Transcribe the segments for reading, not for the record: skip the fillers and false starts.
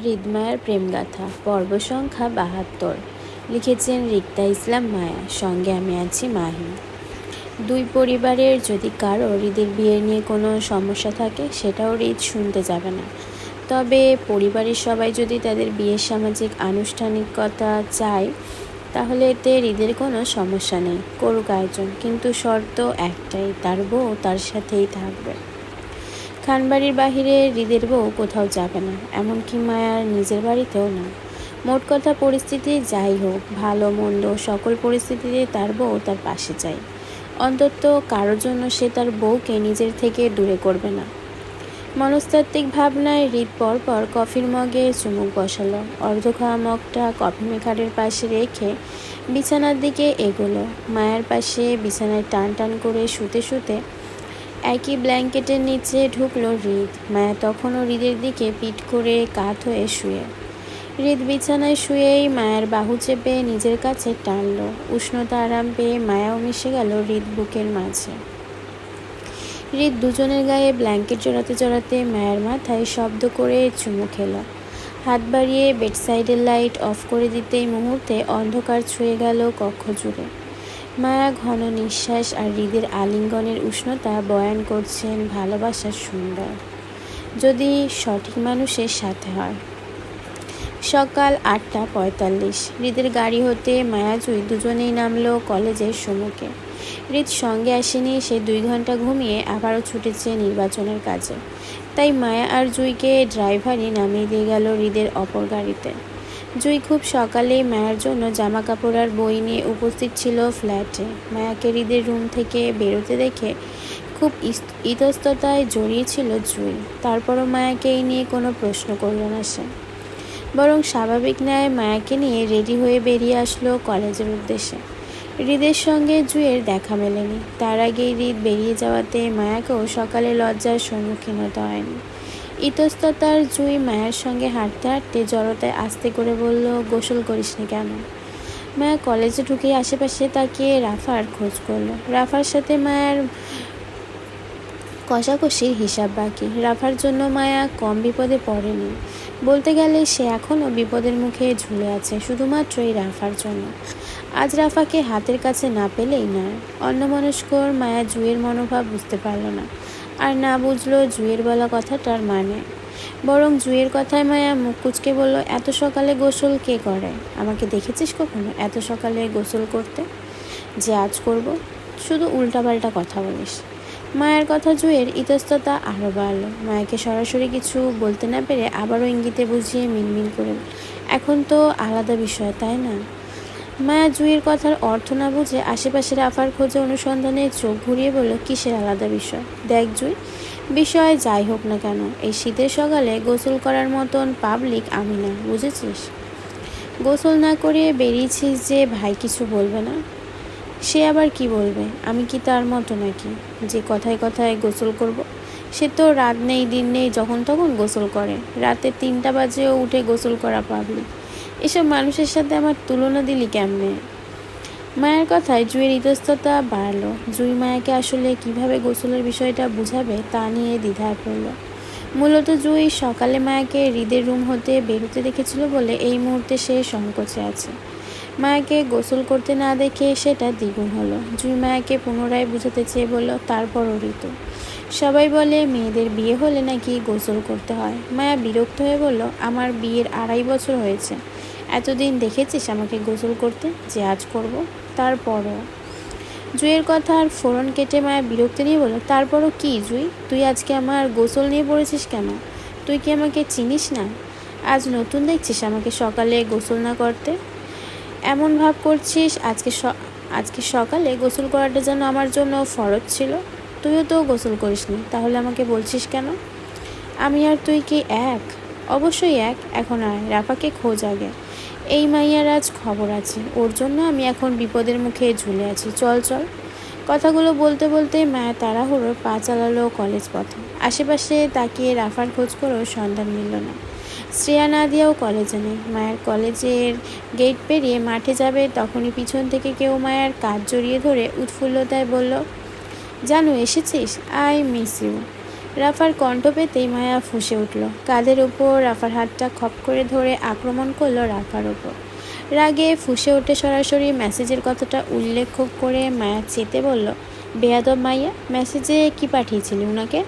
হৃদমায়ার প্রেমগাথা পর্ব সংখ্যা ৭২। লিখেছেন রিক্তা ইসলাম মায়া। সঙ্গে আমি আছি মাহি। দুই পরিবারের যদি কারো হৃদের বিয়ে নিয়ে কোনো সমস্যা থাকে সেটাও হৃদ শুনতে যাবে না। তবে পরিবারের সবাই যদি তাদের বিয়ের সামাজিক আনুষ্ঠানিকতা চায় তাহলে এতে হৃদের কোনো সমস্যা নেই, করুক আয়োজন। কিন্তু শর্ত একটাই, তার বউ তার সাথেই থাকবে। খানবাড়ির বাহিরে হৃদের বউ কোথাও যাবে না, এমনকি মায়ার নিজের বাড়িতেও না। মোট কথা, পরিস্থিতি যাই হোক, ভালো মন্দ সকল পরিস্থিতিতে তার বউ তার পাশে চাই। অন্তত কারোর জন্য সে তার বউকে নিজের থেকে দূরে করবে না। মনস্তাত্ত্বিক ভাবনায় হৃদ পরপর কফির মগে চুমুক বসালো। অর্ধ খাওয়া মগটা কফি মেকারের পাশে রেখে বিছানার দিকে এগোলো। মায়ের পাশে বিছানায় টান টান করে শুতে শুতে একই ব্ল্যাঙ্কেটের নিচে ঢুকলো হৃদ। মায়া তখনও হৃদের দিকে পিঠ করে কাত হয়ে শুয়ে। হৃদ বিছানায় শুয়েই মায়ের বাহু চেপে নিজের কাছে টানলো। উষ্ণতা আরাম পেয়ে মায়াও মিশে গেল হৃদ বুকের মাঝে। হৃদ দুজনের গায়ে ব্ল্যাঙ্কেট জড়াতে জড়াতে মায়ের মাথায় শব্দ করে চুমু খেল। হাত বাড়িয়ে বেডসাইডের লাইট অফ করে দিতেই মুহূর্তে অন্ধকার ছুঁয়ে গেল কক্ষ জুড়ে। মায়া ঘন নিঃশ্বাস আর হৃদের আলিঙ্গনের উষ্ণতা বয়ান করছেন ভালোবাসার সুন্দর, যদি সঠিক মানুষের সাথে হয়। সকাল ৮:৪৫। হৃদের গাড়ি হতে মায়া জুই দুজনেই নামলো কলেজের সম্মুখে। হৃদ সঙ্গে আসেনি, সে ২ ঘন্টা ঘুমিয়ে আবারও ছুটেছে নির্বাচনের কাজে। তাই মায়া আর জুইকে ড্রাইভারই নামিয়ে দিয়ে গেল হৃদের অপর গাড়িতে। জুই খুব সকালেই মায়ার জন্য জামা কাপড় আর বই নিয়ে উপস্থিত ছিল ফ্ল্যাটে। মায়াকে হৃদের রুম থেকে বেরোতে দেখে খুব ইতস্ততায় জড়িয়েছিল জুই। তারপরও মায়াকে এই নিয়ে কোনো প্রশ্ন করল না সে, বরং স্বাভাবিক ন্যায় মায়াকে নিয়ে রেডি হয়ে বেরিয়ে আসলো কলেজের উদ্দেশ্যে। হৃদের সঙ্গে জুইয়ের দেখা মেলেনি। তার আগেই হৃদ বেরিয়ে যাওয়াতে মায়াকেও সকালে লজ্জার সম্মুখীন হতে হয়নি। ইতস্ততার জুই মায়ার সঙ্গে হাঁটতে হাঁটতে জড়তায় আস্তে করে বলল, গোসল করিসনি কেন? মায়া কলেজে ঢুকে আশেপাশে তাকিয়ে রাফার খোঁজ করলো। রাফার সাথে মায়ার কষাকষির হিসাব বাকি। রাফার জন্য মায়া কম বিপদে পড়েনি, বলতে গেলে সে এখনও বিপদের মুখে ঝুলে আছে শুধুমাত্র এই রাফার জন্য। আজ রাফাকে হাতের কাছে না পেলেই নয়। অন্যমনস্কর মায়া জুইয়ের মনোভাব বুঝতে পারল না, আর না বুঝলো জুইয়ের বলা কথাটার মানে। বরং জুইয়ের কথায় মায়া মুখ কুঁচকে বলল, এত সকালে গোসল কে করে? আমাকে দেখেছিস কখনো এত সকালে গোসল করতে? যে আজ করব? শুধু উল্টাপাল্টা কথা বলিস। মায়ের কথা জুইয়ের ইতস্ততা আরও বাড়ল। মায়াকে সরাসরি কিছু বলতে না পেরে আবারও ইঙ্গিতে বুঝিয়ে মিনমিন করে, এখন তো আলাদা বিষয়, তাই না? মায়া জুইয়ের কথার অর্থ না বুঝে আশেপাশে রাফার খোঁজে অনুসন্ধানে চোখ ঘুরিয়ে বলল, কিসের আলাদা বিষয়? দেখ জুই, বিষয় যাই হোক না কেন, এই শীতের সকালে গোসল করার মতন পাবলিক আমি না, বুঝেছিস? গোসল না করিয়ে বেরিয়েছিস যে ভাই কিছু বলবে না? সে আবার কি বলবে? আমি কি তার মতো নাকি যে কথায় কথায় গোসল করব? সে তো রাত নেই দিন নেই যখন তখন গোসল করে। রাতে ৩টা বাজেও উঠে গোসল করা পাবলিক। এসব মানুষের সাথে আমার তুলনা দিলি কেমনে? মায়ের কথায় জুইয়ের ইতস্ততা বাড়ল। জুই মায়াকে আসলে কিভাবে গোসলের বিষয়টা বুঝাবে তা নিয়ে দ্বিধায় পড়ল। মূলত জুই সকালে মায়াকে হৃদের রুম হতে বেরোতে দেখেছিল বলে এই মুহূর্তে সে সংকোচে আছে। মায়াকে গোসল করতে না দেখে সেটা দ্বিগুণ হলো। জুই মায়াকে পুনরায় বুঝাতে চেয়ে বলল, তারপরও ঋতু, সবাই বলে মেয়েদের বিয়ে হলে নাকি গোসল করতে হয়। মায়া বিরক্ত হয়ে বলল, আমার বিয়ের ২.৫ বছর হয়েছে, এতদিন দেখেছিস আমাকে গোসল করতে যে আজ করব? তারপরও। জুইয়ের কথা আর ফোড়ন কেটে মায়া বিরক্তি নিয়ে বলল, তারপরও কি জুই, তুই আজকে আমার গোসল নিয়ে পড়েছিস কেন? তুই কি আমাকে চিনিস না? আজ নতুন দেখছিস আমাকে সকালে গোসল না করতে? এমন ভাব করছিস আজকে সকালে গোসল করাটা যেন আমার জন্য ফরজ ছিল। তুইও তো গোসল করিসনি, তাহলে আমাকে বলছিস কেন? আমি আর তুই কি এক? অবশ্যই এক। এখন আয়, রাফাকে খোঁজ আগে। এই মাইয়ার আজ খবর আছে, ওর জন্য আমি এখন বিপদের মুখে ঝুলে আছি। চল চল। কথাগুলো বলতে বলতে মায়া তাড়াহুড়ো পা চালালো কলেজ পথে। আশেপাশে তাকিয়ে রাফার খোঁজ করেও সন্ধান মিলল না। শ্রেয়া নাদিয়াও কলেজে নেই। মায়ের কলেজের গেট পেরিয়ে মাঠে যাবে তখনই পিছন থেকে কেউ মায়ের কাঁধ জড়িয়ে ধরে উৎফুল্লতায় বলল, জানু এসেছিস? I miss you. রাফার কণ্ঠ পেতেই মায়া ফুঁসে উঠল। কাঁধের উপর রাফার হাতটা খপ করে ধরে আক্রমণ করলো রাফার উপর। রাগে ফুঁসে উঠে সরাসরি মেসেজের কথাটা উল্লেখ করে মায়া চেতে বলল, বেয়াদব মাইয়া, মেসেজে কি পাঠিয়েছিলি উনাকে?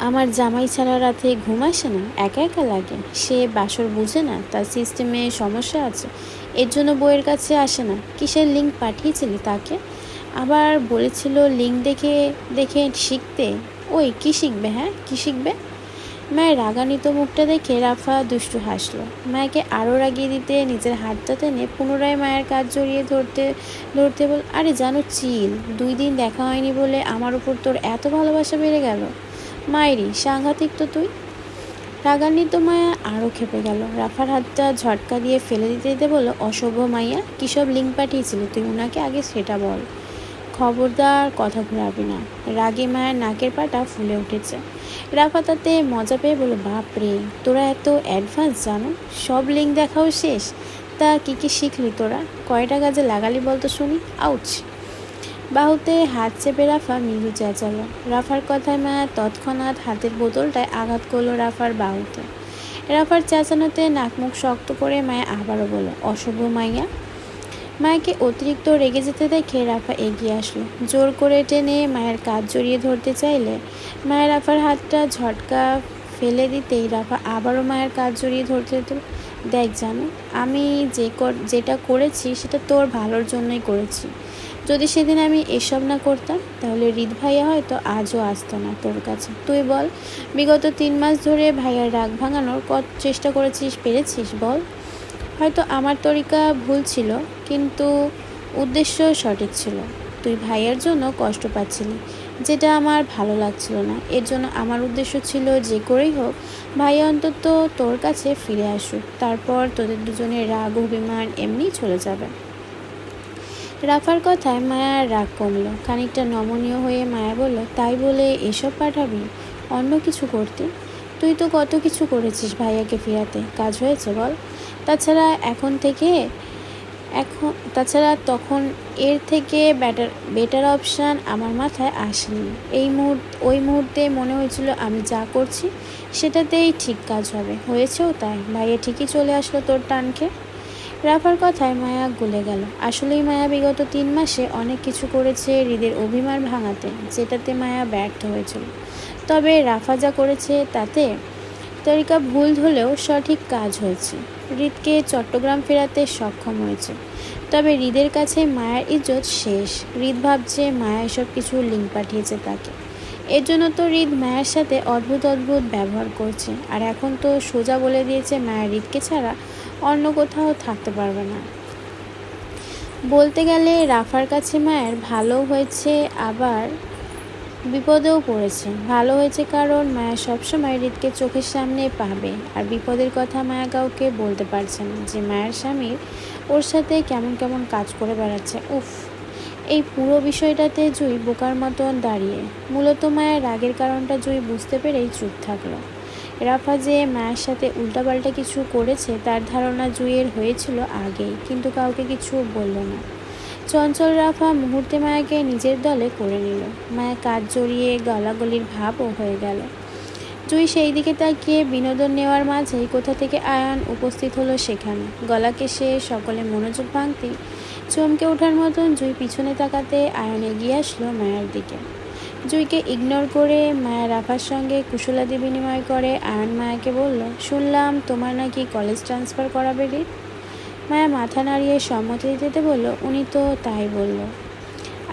আমার জামাই ছাড়া রাতে ঘুম আসে না, একা একা লাগে। সে বাসর বুঝে না, তার সিস্টেমে সমস্যা আছে, এর জন্য বইয়ের কাছে আসে না। কিসের লিঙ্ক পাঠিয়েছিলি তাকে? আবার বলেছিল লিঙ্ক দেখে দেখে শিখতে। ওই কি শিখবে? হ্যাঁ, কি শিখবে? মায়ের রাগান্বিত মুখটা দেখে রাফা দুষ্টু হাসলো। মায়াকে আরও রাগিয়ে দিতে নিজের হাতটা টেনে পুনরায় মায়ের কাজ জড়িয়ে ধরতে ধরতে বল, আরে জানো চিল, 2 দিন দেখা হয়নি বলে আমার উপর তোর এত ভালোবাসা বেড়ে গেল? মায়েরই সাংঘাতিক তো তুই। রাগান্বিত মায়া আরও খেপে গেল। রাফার হাতটা ঝটকা দিয়ে ফেলে দিতে দিতে বলল, অসভ্য মাইয়া, কী সব লিঙ্ক পাঠিয়েছিলি তুই উনাকে? আগে সেটা বল। খবরদার কথা ঘুরাবি না। রাগে মায়ের নাকের পাটা ফুলে উঠেছে। রাফা তাতে মজা পেয়ে বলল, বাপ রে, তোরা এত অ্যাডভান্স জানো, সব লিঙ্ক দেখাও শেষ। তা কী কী শিখলি তোরা? কয়টা কাজে লাগালি বলতো শুনি। আউচ! বাহুতে হাত চেপে রাফা মৃদু চেঁচালো। রাফার কথায় মায়া তৎক্ষণাৎ হাতের বোতলটায় আঘাত করলো রাফার বাহুতে। রাফার চেঁচানোতে নাকমুখ শক্ত করে মায়া আবারও বলল, অসভ্য মাইয়া। মায়াকে অতিরিক্ত রেগে যেতে দেখে রাফা এগিয়ে আসলো। জোর করে টেনে মায়ের কাজ জড়িয়ে ধরতে চাইলে মায়ের রাফার হাতটা ঝটকা ফেলে দিতেই রাফা আবারও মায়ের কাজ জড়িয়ে ধরতে দিল। দেখ জানো, আমি যেটা করেছি সেটা তোর ভালোর জন্যই করেছি। যদি সেদিন আমি এসব না করতাম তাহলে হৃদ ভাইয়া হয়তো আজও আসতো না তোর কাছে। তুই বল, বিগত 3 মাস ধরে ভাইয়ার রাগ ভাঙানোর কত চেষ্টা করেছিস, পেরেছিস বল? হয়তো আমার তরিকা ভুল ছিল, কিন্তু উদ্দেশ্য সঠিক ছিল। তুই ভাইয়ার জন্য কষ্ট পাচ্ছিলি, যেটা আমার ভালো লাগছিল না। এর জন্য আমার উদ্দেশ্য ছিল যে করেই হোক ভাইয়া অন্তত তোর কাছে ফিরে আসুক, তারপর তোদের দুজনের রাগ অভিমান এমনি চলে যাবে। রাফার কথায় মায়ার রাগ কমল। খানিকটা নমনীয় হয়ে মায়া বলল, তাই বলে এসব পাঠাবি? অন্য কিছু করতে? তুই তো কত কিছু করেছিস ভাইয়াকে ফিরাতে, কাজ হয়েছে বল? তাছাড়া তাছাড়া তখন এর থেকে বেটার অপশান আমার মাথায় আসেনি। ওই মুহূর্তে মনে হয়েছিল আমি যা করছি সেটাতেই ঠিক কাজ হবে, হয়েছেও তাই। ভাইয়া ঠিকই চলে আসলো তোর টানকে। রাফার কথায় মায়া গলে গেল। আসলেই মায়া বিগত 3 মাসে অনেক কিছু করেছে হৃদের অভিমান ভাঙাতে, যেটাতে মায়া ব্যর্থ হয়েছিল। তবে রাফা যা করেছে তাতে তরিকা ভুল হলেও সঠিক কাজ হয়েছে। হৃদকে চট্টগ্রাম ফেরাতে সক্ষম হয়েছে। তবে হৃদের কাছে মায়ার ইজ্জত শেষ। হৃদ ভাবছে মায়া এসব কিছু লিঙ্ক পাঠিয়েছে তাকে। এর জন্য তো হৃদ মায়ের সাথে অদ্ভুত অদ্ভুত ব্যবহার করছে। আর এখন তো সোজা বলে দিয়েছে মায়া হৃদকে ছাড়া অন্য কোথাও থাকতে পারবে না। বলতে গেলে রাফার কাছে মায়ের ভালো হয়েছে, আবার বিপদেও পড়েছে। ভালো হয়েছে কারণ মায়া সবসময় হৃদকে চোখের সামনে পাবে, আর বিপদের কথা মায়া কাউকে বলতে পারছে না যে মায়ের স্বামীর ওর সাথে কেমন কেমন কাজ করে বেড়াচ্ছে। উফ! এই পুরো বিষয়টাতে জুই বোকার মতন দাঁড়িয়ে। মূলত মায়ের রাগের কারণটা জুই বুঝতে পেরেই চুপ থাকলো। রাফা যে মায়ের সাথে উল্টাপাল্টা কিছু করেছে তার ধারণা জুইয়ের হয়েছিল আগেই, কিন্তু কাউকে কিছু বলল না। চঞ্চল রাফা মুহূর্তে মায়াকে নিজের দলে করে নিল। মায়া কাজ জড়িয়ে গলাগলির ভাবও হয়ে গেল। জুই সেই দিকে তাকিয়ে বিনোদন নেওয়ার মাঝেই কোথা থেকে আয়ান উপস্থিত হলো সেখানে। গলাকে সে সকলে মনোযোগ ভাঙতেই চমকে ওঠার মতন জুই পিছনে তাকাতে আয়ান এগিয়ে আসলো মায়ার দিকে। জুইকে ইগনোর করে মায়া রাফার সঙ্গে কুশলাদি বিনিময় করে আয়ান মায়াকে বলল, শুনলাম তোমার নাকি কলেজ ট্রান্সফার করাবে রিত। মায়া মাথা নাড়িয়ে সম্মতি দিতে বলল, উনি তো তাই বলল।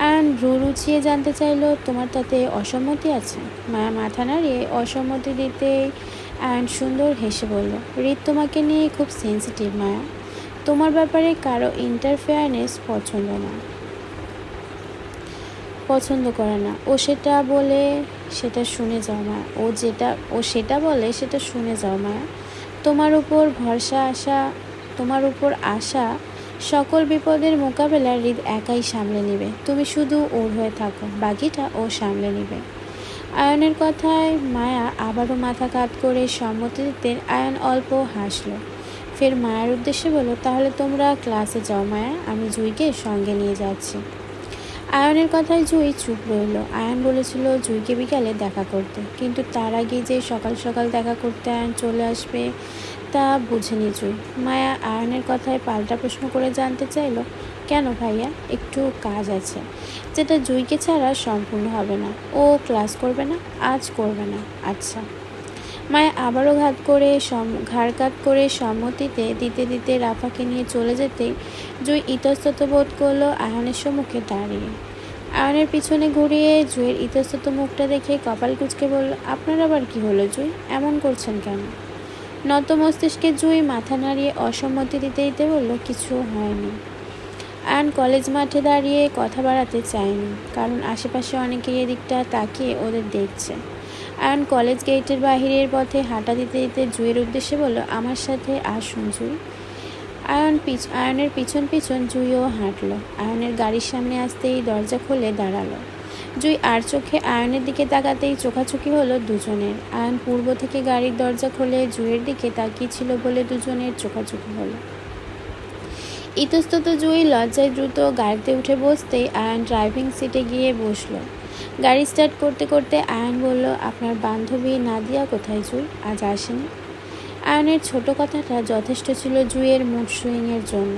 আয়ান ভ্রু রুচিয়ে জানতে চাইল, তোমার তাতে অসম্মতি আছে? মায়া মাথা নাড়িয়ে অসম্মতি দিতেই আয়ান সুন্দর হেসে বলল, রিত তোমাকে নিয়ে খুব সেন্সিটিভ মায়া, তোমার ব্যাপারে কারো ইন্টারফেয়ারেন্স পছন্দ করে না। ও সেটা বলে সেটা শুনে যাও মায়া। ও সেটা বলে সেটা শুনে যাও মায়া। তোমার উপর আশা সকল বিপদের মোকাবেলা হৃদ একাই সামলে নেবে। তুমি শুধু ওর হয়ে থাকো, বাকিটা ও সামলে নেবে। আয়নের কথায় মায়া আবারও মাথা কাত করে সম্মতি দিতে আয়ন অল্প হাসল। ফের মায়ের উদ্দেশ্যে বলল, তাহলে তোমরা ক্লাসে যাও মায়া, আমি জুইকে সঙ্গে নিয়ে যাচ্ছি। আয়নের কথায় জুই চুপ রইল। আয়ন বলেছিল জুইকে বিকালে দেখা করতে, কিন্তু তার আগে যে সকাল সকাল দেখা করতে আয়ন চলে আসবে তা বুঝেনি জুই। মায়া আয়নের কথায় পাল্টা প্রশ্ন করে জানতে চাইল, কেন ভাইয়া? একটু কাজ আছে যেটা জুইকে ছাড়া সম্পূর্ণ হবে না। ও ক্লাস করবে না? আজ করবে না। আচ্ছা। মায়া আবারও ঘাড় কাত করে সম্মতিতে দিতে দিতে রাফাকে নিয়ে চলে যেতেই জুই ইতস্তত বোধ করলো আয়নের সম্মুখে দাঁড়িয়ে। আয়নের পিছনে ঘুরিয়ে জুইয়ের ইতস্তত মুখটা দেখে কপাল কুঁচকে বলল, আপনার আবার কি হলো জুই? এমন করছেন কেন? নত মস্তিষ্কে জুই মাথা নাড়িয়ে অসম্মতি দিতে দিতে বলল, কিছু হয়নি। আয়ন কলেজ মাঠে দাঁড়িয়ে কথা বাড়াতে চায়নি, কারণ আশেপাশে অনেকেই এদিকটা তাকিয়ে ওদের দেখছে। আয়ন কলেজ গেটের বাহিরের পথে হাঁটা দিতে দিতে জুইয়ের উদ্দেশ্যে বলল, আমার সাথে আসুন জুই। আয়নের পিছন পিছন জুইও হাঁটলো। আয়নের গাড়ির সামনে আসতেই দরজা খুলে দাঁড়ালো। জুই আর চোখে আয়নের দিকে তাকাতেই চোখাচোখি হলো দুজনের। আয়ন পূর্ব থেকে গাড়ির দরজা খুলে জুইয়ের দিকে তাকিয়েছিল বলে দুজনের চোখাচোখি হলো। ইতস্তত জুই লজ্জায় দ্রুত গাড়িতে উঠে বসতেই আয়ন ড্রাইভিং সিটে গিয়ে বসলো। গাড়ি স্টার্ট করতে করতে আয়ন বলল, আপনার বান্ধবী নাদিয়া কোথায় জুই? আজ আসেনি? আয়নের ছোট কথাটা যথেষ্ট ছিল জুইয়ের মুড সুইংয়ের জন্য।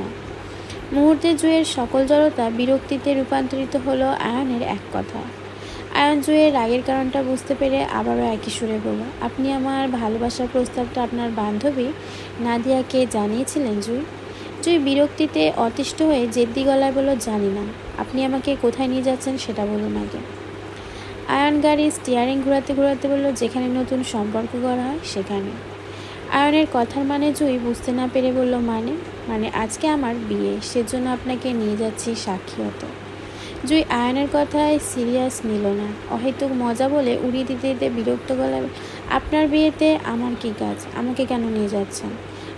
মুহূর্তে জুইয়ের সকল জড়তা বিরক্তিতে রূপান্তরিত হলো আয়নের এক কথা। আয়ন জুইয়ের রাগের কারণটা বুঝতে পেরে আবারও একই সুরে বলল, আপনি আমার ভালোবাসার প্রস্তাবটা আপনার বান্ধবী নাদিয়াকে জানিয়েছিলেন জুই? জুই বিরক্তিতে অতিষ্ঠ হয়ে জেদ্দি গলায় বলল, জানি না। আপনি আমাকে কোথায় নিয়ে যাচ্ছেন সেটা বলুন আগে। আয়ন গাড়ি স্টিয়ারিং ঘোরাতে ঘোরাতে বলল, যেখানে নতুন সম্পর্ক গড়া হয় সেখানে। আয়নের কথার মানে জুই বুঝতে না পেরে বলল, মানে আজকে আমার বিয়ে, সেজন্য আপনাকে নিয়ে যাচ্ছি সাক্ষী হতে। জুই আয়নের কথায় সিরিয়াস নিল না, অহেতুক মজা বলে উড়িয়ে দিতে দিতে বিরক্ত গলায়, আপনার বিয়েতে আমার কি কাজ? আমাকে কেন নিয়ে যাচ্ছেন?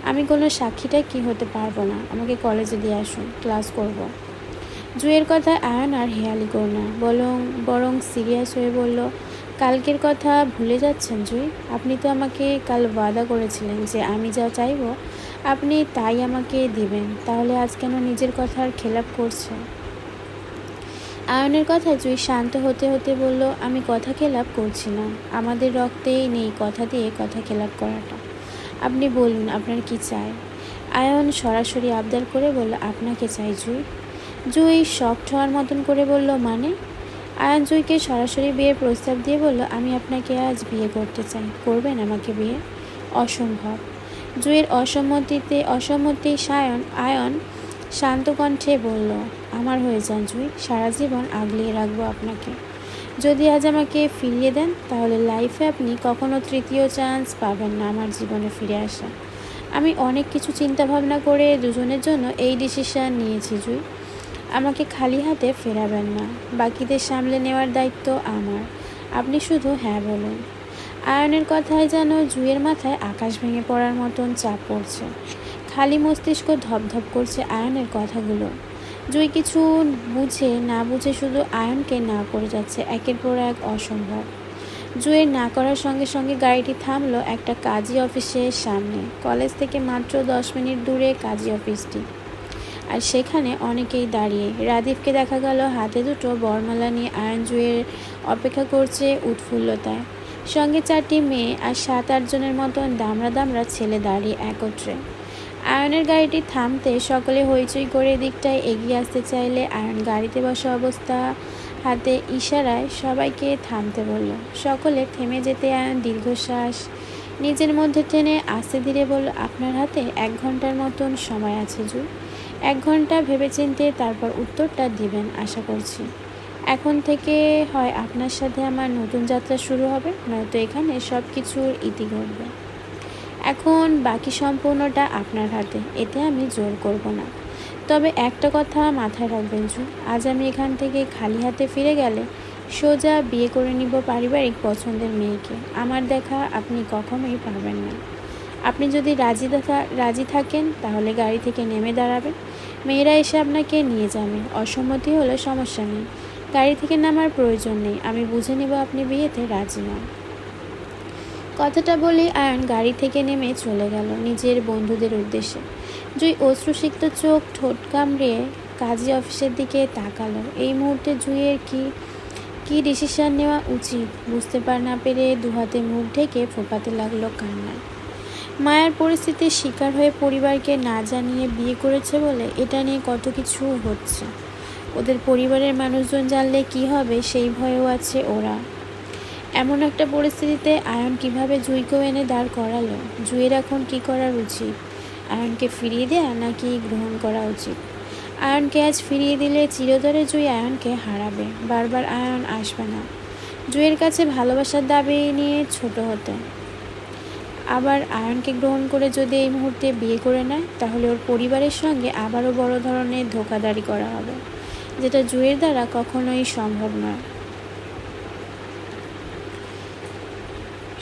আমি কোনো সাক্ষীটা কি হতে পারবো না। আমাকে কলেজে দিয়ে আসুন, ক্লাস করব। জুইয়ের কথায় আয়ন আর হেয়ালি করল না, বরং সিরিয়াস হয়ে বলল, কালকের কথা ভুলে যাচ্ছেন জুই? আপনি তো আমাকে কাল ওয়াদা করেছিলেন যে আমি যা চাইবো আপনি তাই আমাকে দিবেন, তাহলে আজ কেন নিজের কথার খেলাপ করছেন? আয়নের কথা জুই শান্ত হতে হতে বলল, আমি কথা খেলাপ করছি না। আমাদের রক্তেই নেই কথা দিয়ে কথা খেলাপ করাটা। আপনি বলুন আপনার কি চাই? আয়ন সরাসরি আবদার করে বলল, আপনাকে চাই জুই। জুই শকড হওয়ার মতন করে বলল, মানে? আয়ন জুইকে সরাসরি বিয়ের প্রস্তাব দিয়ে বলল, আমি আপনাকে আজ বিয়ে করতে চাই, করবেন আমাকে বিয়ে? অসম্ভব। জুইয়ের অসম্মতি আয়ন শান্ত কণ্ঠে বলল, আমার হয়ে যান জুই, সারা জীবন আগলিয়ে রাখবো আপনাকে। যদি আজ আমাকে ফিরিয়ে দেন তাহলে লাইফে আপনি কখনো তৃতীয় চান্স পাবেন না আমার জীবনে ফিরে আসা। আমি অনেক কিছু চিন্তা ভাবনা করে দুজনের জন্য এই ডিসিশন নিয়েছি জুই। আমাকে খালি হাতে ফেরাবেন না, বাকিদের সামলে নেওয়ার দায়িত্ব আমার। আপনি শুধু হ্যাঁ বলুন। আয়নের কথায় যেন জুইয়ের মাথায় আকাশ ভেঙে পড়ার মতন চাপ পড়ছে। খালি মস্তিষ্ক ধপধপ করছে আয়নের কথাগুলো। জুই কিছু বুঝে না বুঝে শুধু আয়নকে না করে যাচ্ছে একের পর এক অসম্ভব। জুইয়ের না করার সঙ্গে সঙ্গে গাড়িটি থামলো একটা কাজী অফিসের সামনে। কলেজ থেকে মাত্র 10 মিনিট দূরে কাজী অফিসটি, আর সেখানে অনেকেই দাঁড়িয়ে। রাদীপকে দেখা গেল হাতে দুটো বরমালা নিয়ে আয়ন জুইয়ের অপেক্ষা করছে উৎফুল্লতায়। সঙ্গে 4টি মেয়ে আর 7-8 জনের মতন দামড়া ছেলে দাঁড়িয়ে একত্রে। আয়নের গাড়িটি থামতে সকলে হইচই করে দিকটায় এগিয়ে আসতে চাইলে আয়ন গাড়িতে বসা অবস্থা হাতে ইশারায় সবাইকে থামতে বলল। সকলে থেমে যেতে আয়ন দীর্ঘশ্বাস নিজের মধ্যে টেনে আস্তে ধীরে বলল, আপনার হাতে 1 ঘন্টার মতন সময় আছে জুই। 1 ঘন্টা ভেবেচিন্তে তারপর উত্তরটা দিবেন আশা করছি। এখন থেকে হয় আপনার সাথে আমার নতুন যাত্রা শুরু হবে, নয়তো এখানে সব কিছুর ইতি ঘটবে। এখন বাকি সম্পূর্ণটা আপনার হাতে, এতে আমি জোর করব না। তবে একটা কথা মাথায় রাখবেন জুই, আজ আমি এখান থেকে খালি হাতে ফিরে গেলে সোজা বিয়ে করে নিব পারিবারিক পছন্দের মেয়েকে। আমার দেখা আপনি কখনোই পাবেন না। আপনি যদি রাজি থাকেন তাহলে গাড়ি থেকে নেমে দাঁড়াবেন, মেয়েরা এসে আপনাকে নিয়ে যাবে। অসম্মতি হলে সমস্যা নেই, গাড়ি থেকে নামার প্রয়োজন নেই, আমি বুঝে নেব আপনি বিয়েতে রাজি নন। কথাটা বলে আয়ন গাড়ি থেকে নেমে চলে গেল নিজের বন্ধুদের উদ্দেশ্যে। জুই অশ্রুসিক্ত চোখ ঠোঁট কামড়িয়ে কাজী অফিসের দিকে তাকালো। এই মুহূর্তে জুঁইয়ের কি কি ডিসিশন নেওয়া উচিত বুঝতে না পেরে দুহাতে মুখ ঢেকে ফোঁপাতে লাগলো কান্নায়। মায়ার পরিস্থিতির শিকার হয়ে পরিবারকে না জানিয়ে বিয়ে করেছে বলে এটা নিয়ে কত কিছু হচ্ছে। ওদের পরিবারের মানুষজন জানলে কি হবে সেই ভয়েও আছে ওরা। এমন একটা পরিস্থিতিতে আয়ন কিভাবে জুঁইকেও এনে দাঁড় করালো? জুঁইয়ের এখন কি করার উচিত? আয়নকে ফিরিয়ে দেয়া নাকি গ্রহণ করা উচিত? আয়নকে আজ ফিরিয়ে দিলে চিরতরে জুঁই আয়নকে হারাবে। বারবার আয়ন আসবে না জুঁইয়ের কাছে ভালোবাসার দাবি নিয়ে ছোট হতে। আবার আয়নকে গ্রহণ করে যদি এই মুহূর্তে বিয়ে করে নেয় তাহলে ওর পরিবারের সঙ্গে আবারও বড় ধরনের ধোঁকাধড়ি করা হবে, যেটা জুঁইয়ের দ্বারা কখনোই সম্ভব নয়।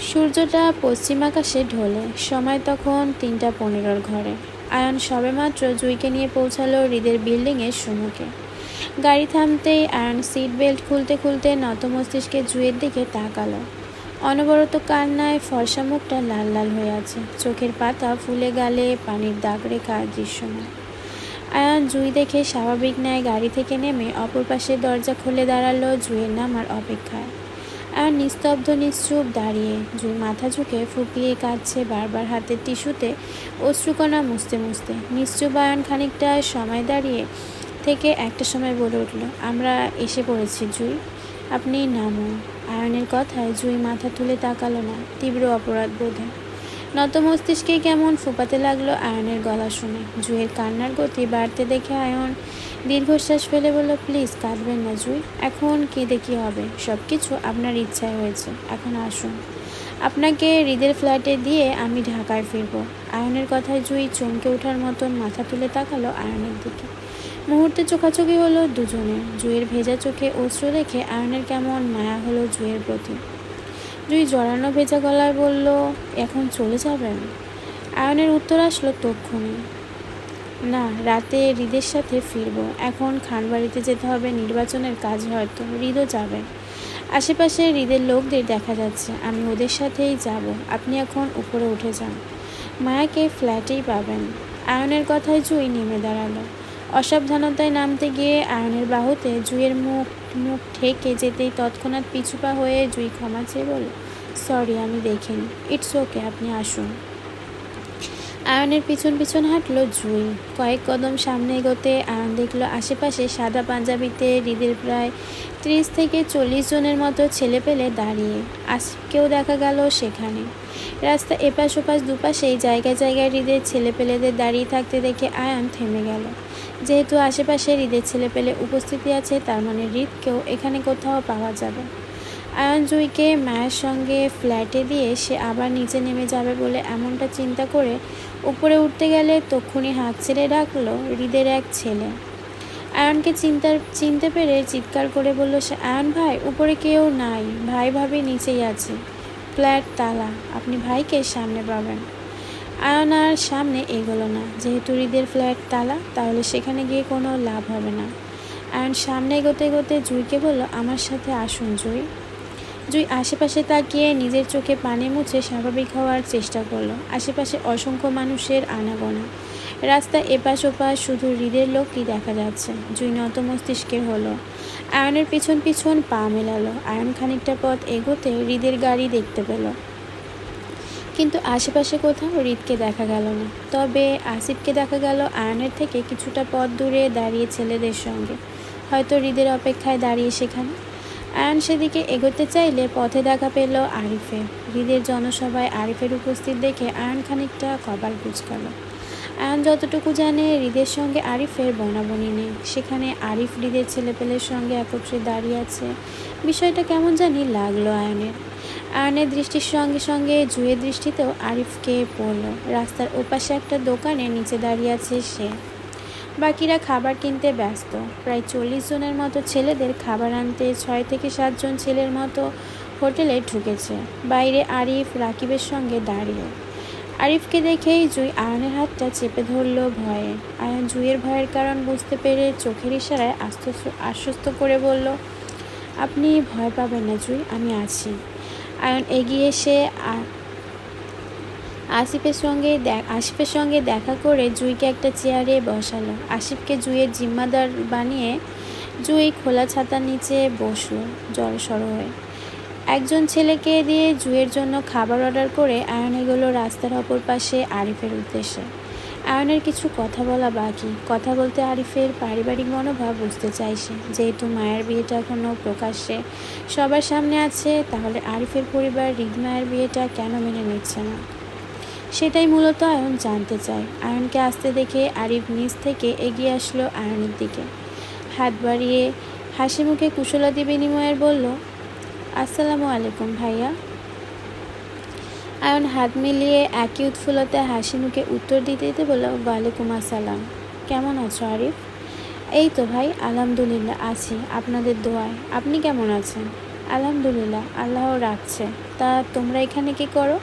সূর্যটা পশ্চিম আকাশে ঢোলে। সময় তখন 3:15 ঘরে। আয়ন সবেমাত্র জুঁইকে নিয়ে পৌঁছালো হৃদের বিল্ডিংয়ের সম্মুখে। গাড়ি থামতেই আয়ন সিট বেল্ট খুলতে খুলতে নত মস্তিষ্কে জুঁইয়ের দিকে তাকালো। অনবরত কান্নায় ফর্সা মুখটা লাল লাল হয়ে আছে, চোখের পাতা ফুলে, গালে পানির দাগ রেখা দৃশ্যমান। আয়ন জুঁই দেখে স্বাভাবিক ন্যায় গাড়ি থেকে নেমে অপর পাশে দরজা খুলে দাঁড়ালো জুঁইয়ের নামার অপেক্ষায়। আয়ন নিস্তব্ধ নিশ্চুপ দাঁড়িয়ে। জুঁই মাথা ঝুঁকে ফুপিয়ে কাঁদছে, বারবার হাতের টিস্যুতে অশ্রুকণা মুছতে মুছতে। নিশ্চুপ আয়ন খানিকটা সময় দাঁড়িয়ে থেকে একটা সময় বলে উঠল, আমরা এসে পড়েছি জুঁই, আপনি নামুন। আয়নের কথায় জুঁই মাথা তুলে তাকালো না, তীব্র অপরাধ বোধে। নত মস্তিষ্কে কেমন ফোঁপাতে লাগলো আয়নের গলা শুনে। জুঁইয়ের কান্নার গতি বাড়তে দেখে আয়ন দীর্ঘশ্বাস ফেলে বলল, প্লিজ কাঁদবেন না জুঁই, এখন কেঁদে কী হবে? সব কিছু আপনার ইচ্ছায় হয়েছে, এখন আসুন। আপনাকে হৃদের ফ্ল্যাটে দিয়ে আমি ঢাকায় ফিরবো। আয়নের কথায় জুঁই চমকে ওঠার মতন মাথা তুলে তাকালো আয়নের দিকে। মুহূর্তে চোখাচোখি হলো দুজনে। জুঁইয়ের ভেজা চোখে অশ্রু দেখে আয়নের কেমন মায়া হলো জুঁইয়ের প্রতি। জুঁই জড়ানো ভেজা গলায় বলল, এখন চলে যাবেন? আয়নের উত্তর আসলো তক্ষুনি, না, রাতে হৃদের সাথে ফিরবো। এখন খানবাড়িতে যেতে হবে নির্বাচনের কাজ, হয়তো হৃদও যাবে। আশেপাশে হৃদের লোকদের দেখা যাচ্ছে, আমি ওদের সাথেই যাব। আপনি এখন উপরে উঠে যান, মায়াকে ফ্ল্যাটেই পাবেন। আয়নের কথায় জুঁই নেমে দাঁড়ালো। অসাবধানতায় নামতে গিয়ে আয়নের বাহুতে জুঁইয়ের মুখ মুখ ঠেকে যেতেই তৎক্ষণাৎ পিছুপা হয়ে জুঁই ক্ষমা চেয়ে বলল, সরি, আমি দেখিনি। ইটস ওকে, আপনি আসুন। আয়নের পিছন পিছন হাঁটলো জুঁই। কয়েক কদম সামনে এগোতে আয়ন দেখলো আশেপাশে সাদা পাঞ্জাবিতে হৃদের প্রায় 30 থেকে 40 জনের মতো ছেলেপেলে দাঁড়িয়ে। আসকেও দেখা গেল সেখানে। রাস্তা এপাশ ওপাশ দুপাশেই জায়গায় জায়গায় হৃদের ছেলেপেলেদের দাঁড়িয়ে থাকতে দেখে আয়ন থেমে গেল। যেহেতু আশেপাশে হৃদের ছেলেপেলে উপস্থিতি আছে, তার মানে হৃদকেও এখানে কোথাও পাওয়া যাবে। আয়ন জুঁইকে মায়ের সঙ্গে ফ্ল্যাটে দিয়ে সে আবার নিচে নেমে যাবে বলে এমনটা চিন্তা করে উপরে উঠতে গেলে তক্ষুনি হাঁক ছেড়ে ডাকলো হৃদের এক ছেলে। আয়নকে চিনতে পেরে চিৎকার করে বলল সে, আয়ন ভাই, উপরে কেউ নাই, ভাই ভাবি নিচেই আছে, ফ্ল্যাট তালা, আপনি ভাইকে সামনে পাবেন। আয়ন আর সামনে এগোলো না। যেহেতু হৃদের ফ্ল্যাট তালা, তাহলে সেখানে গিয়ে কোনো লাভ হবে না। আয়ন সামনে এগোতে এগোতে জুঁইকে বলল, আমার সাথে আসুন জুঁই। জুঁই আশেপাশে তাকিয়ে নিজের চোখে পানি মুছে স্বাভাবিক হওয়ার চেষ্টা করলো। আশেপাশে অসংখ্য মানুষের আনাগোনা, রাস্তা এপাশ ওপাশ শুধু হৃদের লোকই দেখা যাচ্ছে। জুঁই নত মস্তিষ্কে হলো। আয়নের পিছন পিছন পা মেলালো। আয়ন খানিকটা পথ এগোতে হৃদের গাড়ি দেখতে পেল, কিন্তু আশেপাশে কোথাও হৃদকে দেখা গেল না। তবে আসিফকে দেখা গেল আয়নের থেকে কিছুটা পথ দূরে দাঁড়িয়ে ছেলেদের সঙ্গে, হয়তো হৃদের অপেক্ষায় দাঁড়িয়ে সেখানে। আয়ন সেদিকে এগোতে চাইলে পথে দেখা পেল আরিফে। হৃদের জনসভায় আরিফের উপস্থিত দেখে আয়ন খানিকটা কপাল কুঁচকাল। আয়ন যতটুকু জানে হৃদের সঙ্গে আরিফের বনাবনি নেই। সেখানে আরিফ হৃদের ছেলেপেলের সঙ্গে একত্রে দাঁড়িয়ে আছে, বিষয়টা কেমন জানি লাগলো আয়নের। আয়নের দৃষ্টির সঙ্গে সঙ্গে জুঁইয়ের দৃষ্টিতেও আরিফকে পড়ল। রাস্তার ওপাশে একটা দোকানে নিচে দাঁড়িয়ে আছে সে। বাকিরা খাবার কিনতে ব্যস্ত। প্রায় 40 জনের মতো ছেলেদের খাবার আনতে 6 থেকে 7 জন ছেলের মতো হোটেলে ঢুকেছে। বাইরে আরিফ রাকিবের সঙ্গে দাঁড়িয়ে। আরিফকে দেখেই জুঁই আয়নের হাতটা চেপে ধরল ভয়ে। আয়ন জুঁইয়ের ভয়ের কারণ বুঝতে পেরে চোখের ইশারায় আশ্বস্ত করে বলল, আপনি ভয় পাবেন না জুঁই, আমি আছি। আয়ন এগিয়ে এসে আসিফের সঙ্গে দেখা করে জুঁইকে একটা চেয়ারে বসালো। আসিফকে জুঁইয়ের জিম্মাদার বানিয়ে জুঁই খোলা ছাতার নিচে বসলো জড়সড় হয়ে। একজন ছেলেকে দিয়ে জুঁইয়ের জন্য খাবার অর্ডার করে আয়ন এগোলো রাস্তার অপর পাশে আরিফের উদ্দেশ্যে। আয়নের কিছু কথা বলা বাকি। কথা বলতে আরিফের পারিবারিক মনোভাব বুঝতে চাইছে। যেহেতু মায়ের বিয়েটা এখনও প্রকাশ্যে সবার সামনে আছে, তাহলে আরিফের পরিবার মায়ের বিয়েটা কেন মেনে নিচ্ছে না, সেটাই মূলত আয়ন জানতে চায়। আয়নকে আসতে দেখে আরিফ নিজ থেকে এগিয়ে আসলো আয়নের দিকে, হাত বাড়িয়ে হাসি মুখে কুশলাদি বিনিময়ের বলল, আসসালামু আলাইকুম ভাইয়া। আয়ন হাত মিলিয়ে একই উৎফুল্লতে হাসি মুখে উত্তর দিতে দিতে বলল, ওয়ালাইকুম আসসালাম। কেমন আছো আরিফ? এই তো ভাই, আলহামদুলিল্লাহ আছি আপনাদের দোয়ায়। আপনি কেমন আছেন? আলহামদুলিল্লাহ, আল্লাহ রাখছে। তা তোমরা এখানে কি করো?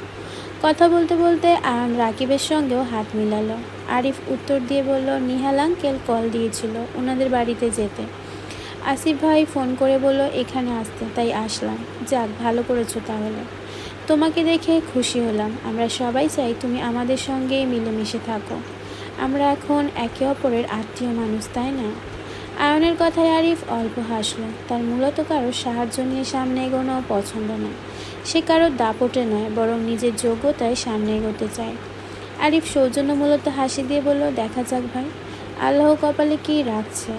কথা বলতে বলতে আয়ন রাকিবের সঙ্গেও হাত মিলালো। আরিফ উত্তর দিয়ে বলল, নিহাল আঙ্কেল কল দিয়েছিল ওনাদের বাড়িতে যেতে। আসিফ ভাই ফোন করে বলল এখানে আসতে, তাই আসলাম। যাক, ভালো করেছো তাহলে। তোমাকে দেখে খুশি হলাম। আমরা সবাই চাই তুমি আমাদের সঙ্গে মিলেমিশে থাকো। আমরা এখন একে অপরের আত্মীয় মানুষ, তাই না? আয়নের কথায় আরিফ অল্প হাসল। তার মূলত কারোর সাহায্য নিয়ে সামনে এগোনো পছন্দ নয়। সে কারোর দাপটে নয়, বরং নিজের যোগ্যতায় সামনে এগোতে চায়। আরিফ সৌজন্যমূলত হাসি দিয়ে বলল, দেখা যাক ভাই, আল্লাহ কপালে কি রাখছে।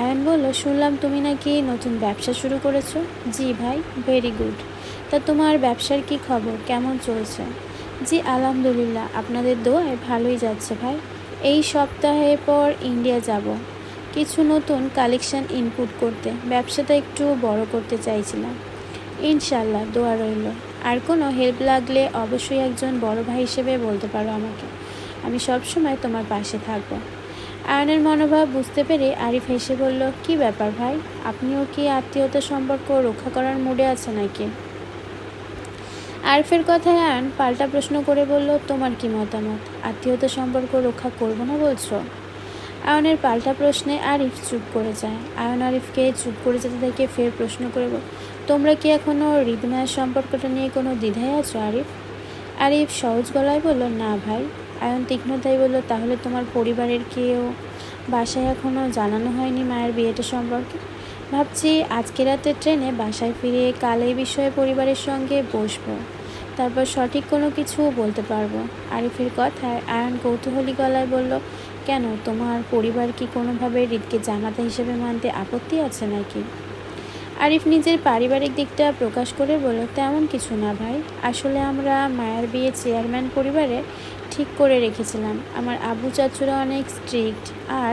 আয়ন বলল, শুনলাম তুমি নাকি নতুন ব্যবসা শুরু করেছো? জি ভাই, ভেরি গুড। তা তোমার ব্যবসার কি খবর, কেমন চলছে? জি আলহামদুলিল্লাহ, আপনাদের দোয়ায় ভালোই যাচ্ছে ভাই। এই সপ্তাহে পর ইন্ডিয়া যাব কিছু নতুন কালেকশন ইনপুট করতে। ব্যবসাটা একটু বড় করতে চাইছিলাম। ইনশাল্লাহ, দোয়া রইল। আর কোনো হেল্প লাগলে অবশ্যই একজন বড় ভাই হিসেবে বলতে পারো আমাকে। আমি সবসময় তোমার পাশে থাকবো। আয়নের মনোভাব বুঝতে পেরে আরিফ হেসে বলল, কি ব্যাপার ভাই, আপনিও কি আত্মীয়তা সম্পর্ক রক্ষা করার মুডে আছে নাকি? আরিফের কথায় আয়ন পাল্টা প্রশ্ন করে বলল, তোমার কি মতামত? আত্মীয়তা সম্পর্ক রক্ষা করবো না বলছো? আয়নের পাল্টা প্রশ্নে আরিফ চুপ করে যায়। আয়ন আরিফকে চুপ করে যেতে দেখে ফের প্রশ্ন করে বল, তোমরা কি এখনও হৃদমায়ের সম্পর্কটা নিয়ে কোনো দ্বিধায় আছো আরিফ? আরিফ সহজ গলায় বলল, না ভাই। আয়ন তীক্ষ্ণতায় বলল, তাহলে তোমার পরিবারের কেউ বাসায় এখনও জানানো হয়নি মায়ের বিয়েটা সম্পর্কে? ভাবছি আজকে রাতে ট্রেনে বাসায় ফিরে কাল এই বিষয়ে পরিবারের সঙ্গে বসবো, তারপর সঠিক কোনো কিছু বলতে পারবো। আরিফের কথায় আয়ন কৌতূহলী গলায় বলল, কেন, তোমার পরিবার কি কোনোভাবে হৃদকে জামাতা হিসেবে মানতে আপত্তি আছে নাকি? আরিফ নিজের পারিবারিক দিকটা প্রকাশ করে বলল, তেমন কিছু না ভাই। আসলে আমরা মায়ের বিয়ে চেয়ারম্যান পরিবারে ঠিক করে রেখেছিলাম। আমার আব্বু চাচুরা অনেক স্ট্রিক্ট আর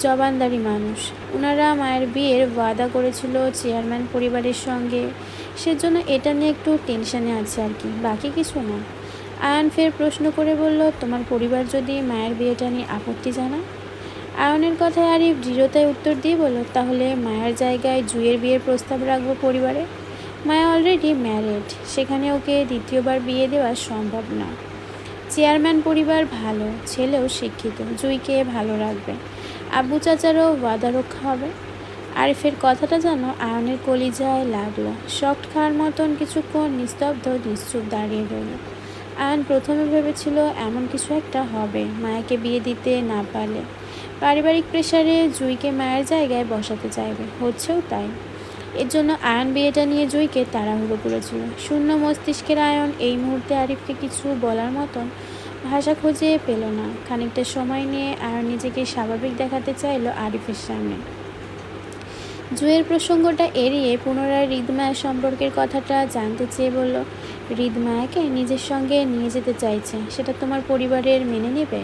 জবানদারি মানুষ। ওনারা মায়ের বিয়ের ওয়াদা করেছিল চেয়ারম্যান পরিবারের সঙ্গে, সেজন্য এটা নিয়ে একটু টেনশনে আছে আর কি, বাকি কিছু না। আয়ন ফের প্রশ্ন করে বলল, তোমার পরিবার যদি মায়ের বিয়েটা নিয়ে আপত্তি জানায়? আয়নের কথায় আরিফ দৃঢ়তায় উত্তর দিয়ে বলল, তাহলে মায়ের জায়গায় জুঁইয়ের বিয়ের প্রস্তাব রাখবো পরিবারে। মায়া অলরেডি ম্যারিড, সেখানে ওকে দ্বিতীয়বার বিয়ে দেওয়া সম্ভব না। চেয়ারম্যান পরিবার ভালো, ছেলেও শিক্ষিত, জুঁইকে ভালো রাখবে, আব্বু চাচারও ওয়াদা রক্ষা হবে। আরিফের কথাটা যেন আয়নের কলিজায় লাগলো। শক্ট খাওয়ার মতন কিছুক্ষণ নিস্তব্ধ নিশ্চুপ দাঁড়িয়ে রইল। আয়ন প্রথমে ভেবেছিল এমন কিছু একটা হবে মায়াকে বিয়ে দিতে না পারলে। পারিবারিক প্রেশারে জুঁইকে মায়ের জায়গায় বসাতে চাইবে, হচ্ছেও তাই। এর জন্য আয়ন বিয়েটা নিয়ে জুঁইকে তাড়াহুড়ো করেছিল। শূন্য মস্তিষ্কের আয়ন এই মুহূর্তে আরিফকে কিছু বলার মতন ভাষা খুঁজে পেল না। খানিকটা সময় নিয়ে আয়ন নিজেকে স্বাভাবিক দেখাতে চাইল আরিফের সামনে। জুঁইয়ের প্রসঙ্গটা এড়িয়ে পুনরায় হৃদমায়া সম্পর্কের কথাটা জানতে চেয়ে বলল, হৃদমায়াকে নিজের সঙ্গে নিয়ে যেতে চাইছে, সেটা তোমার পরিবারের মেনে নেবে?